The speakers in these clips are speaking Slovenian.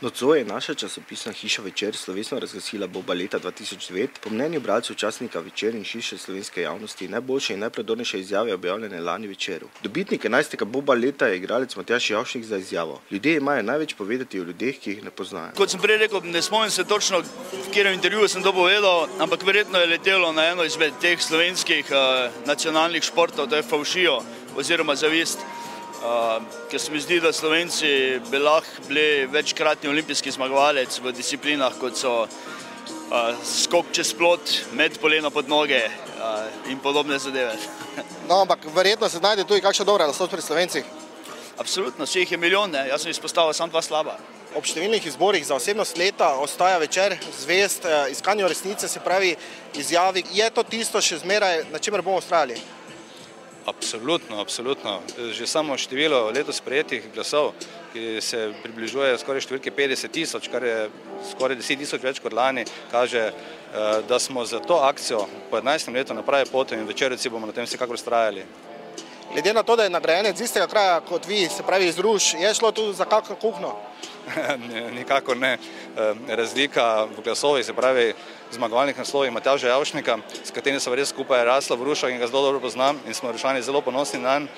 Nocoj je naša časopisna hiša Večer slovesno razglasila Boba leta 2009. Po mnenju bralcev časnika Večer in širše slovenske javnosti najboljše in najprodornejše izjave objavljene lani Večeru. Dobitnik 11. Boba leta je igralec Matjaž Javšnik za izjavo: ljudje imajo največ povedati o ljudeh, ki jih ne poznajo. Kot sem prej rekel, ne spomnim se točno, v katerem intervjuju sem to povedal, ampak verjetno je letelo na eno izmed teh slovenskih nacionalnih športov, to je favšijo oziroma zavist. Ker se mi zdi, da Slovenci bi lahko bili večkratni olimpijski zmagovalec v disciplinah, kot so skok čez plot, met polena pod noge in podobne zadeve. No, ampak verjetno se znajde tudi kakšna dobra naslov pri Slovencih. Absolutno, vse jih je milijon, jaz sem izpostavil samo dva slaba. Ob številnih izborih za osebnost leta ostaja Večer zvest iskanju resnice, se pravi izjavi. Je to tisto še zmeraj, na čemer bomo vztrajali? Absolutno, absolutno. Že samo število letos sprejetih glasov, ki se približuje skoraj številke 50 tisoč, kar je skoraj 10 tisoč več kot lani, kaže, da smo za to akcijo po 11. letu na pravi poti in Večerovci bomo na tem vsekakor vztrajali. Glede na to, da je nagrajenec z istega kraja kot vi, se pravi iz Ruš, je šlo tu za kakšno kuhno? Nikakor ne. Razlika v glasovih, se pravi zmagovalnih naslovih Matjaža Javšnika, s katerim so res skupaj rasla v Rušah in ga zelo dobro poznam in smo Rušani zelo ponosni nanj,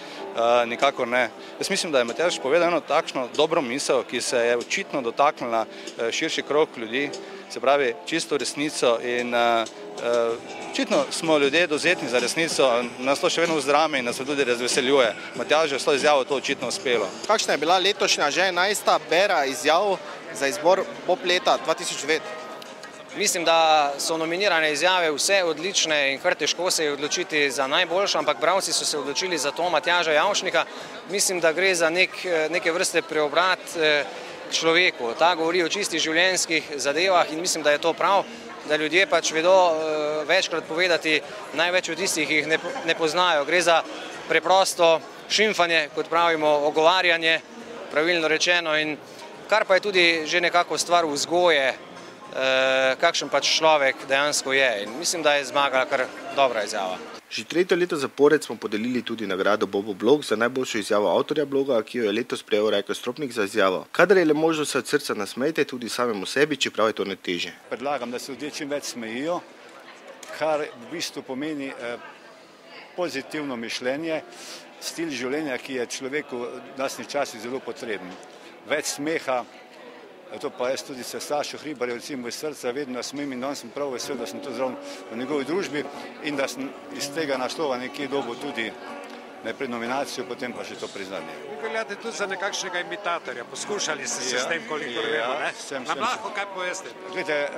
nikakor ne. Jaz mislim, da je Matjaž povedal eno takšno dobro misel, ki se je očitno dotaknila širši krog ljudi, se pravi čisto resnico in očitno smo ljudje dovzetni za resnico, nas to še vedno vzdrami in nas tudi razveseljuje. Matjažu je s to izjavo to očitno uspelo. Kakšna je bila letošnja že 11. bera izjav za izbor Bob leta 2009? Mislim, da so nominirane izjave vse odlične in kar težko se je odločiti za najboljšo, ampak bralci so se odločili za to Matjaža Javšnika. Mislim, da gre za neke vrste preobrat človeku. Ta govori o čistih življenjskih zadevah in mislim, da je to prav, da ljudje pač vedo večkrat povedati največ od tistih, ki jih ne poznajo. Gre za preprosto šimfanje, kot pravimo, ogovarjanje, pravilno rečeno, in kar pa je tudi že nekako stvar vzgoje, kakšen pač človek dejansko je. In mislim, da je zmagala kar dobra izjava. Že tretje leto zapored smo podelili tudi nagrado Bobo blog za najboljšo izjavo avtorja bloga, ki jo je letos prejel Rajko Stropnik za izjavo: kadar je le možno, se od srca nasmejte tudi samemu sebi, čeprav je to najtežje. Predlagam, da se ljudje čim več smejijo, kar v bistvu pomeni pozitivno mišljenje, stil življenja, ki je človeku v današnjih časih zelo potreben. Več smeha. To pa jaz tudi se Sašo Hribarja recimo iz srca vedno smem in danes sem prav vesel, da sem tu zraven v njegovi družbi in da sem iz tega naslova nekje dobil tudi najprej nominacijo, potem pa še to priznanje. Vi veljate tudi za nekakšnega imitatorja, poskušali ste se s tem, kolikor vemo, ne? Nam lahko kaj poveste? Gledajte,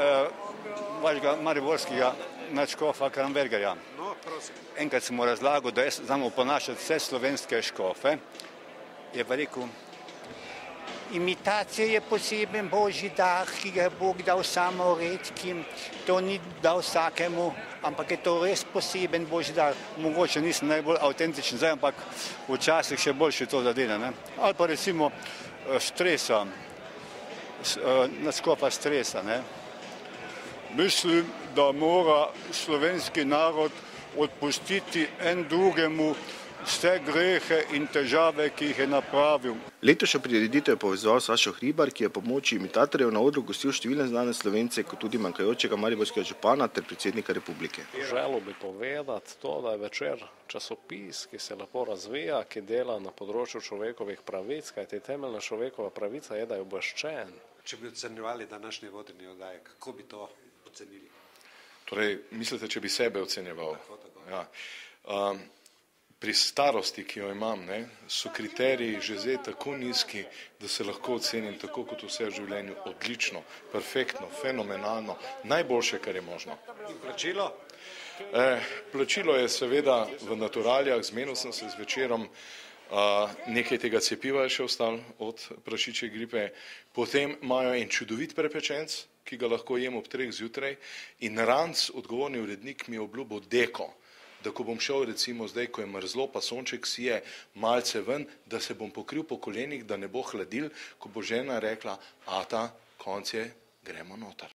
vašega mariborskega nadškofa Krambergerja. No, prosim. Enkrat sem mu razlagal, da jaz znam oponašati vse slovenske škofe, je pa rekel: imitacija je poseben božji dar, ki ga je Bog dal samo redkim. To ni dal vsakemu, ampak je to res poseben božji dar. Mogoče nisem najbolj avtentičen zdaj, ampak včasih še boljše to zadene. Ali pa recimo Stresa, nadškofa Stresa. Mislim, da mora slovenski narod odpustiti en drugemu vse grehe in težave, ki jih je napravil. Letošnjo prireditev je povezoval Sašo Hribar, ki je po pomoči imitatorjev na odru gostil številne znane Slovence, kot tudi manjkajočega mariborskega župana ter predsednika republike. Želel bi povedati to, da je Večer časopis, ki se lepo razvija, ki dela na področju človekovih pravic, kajti temeljna človekova pravica je, da je obveščen. Če bi ocenjevali današnje vodenje oddaje, kako bi to ocenili? Torej, mislite, če bi sebe ocenjeval? Ja. Pri starosti, ki jo imam, so kriteriji že zdaj tako nizki, da se lahko ocenim tako kot vse v življenju odlično, perfektno, fenomenalno, najboljše, kar je možno. In plačilo? Plačilo je seveda v naturalijah, zmenil sem se z Večerom, nekaj tega cepiva je še ostalo od prašičje gripe, potem imajo en čudovit prepečenc, ki ga lahko jem ob 3 zjutraj, in Ranc, odgovorni urednik, mi je obljubil deko, da ko bom šel recimo zdaj, ko je mrzlo, pa sonček sije malce ven, da se bom pokril po kolenih, da ne bo hladil, ko bo žena rekla: ata, konc je, gremo noter.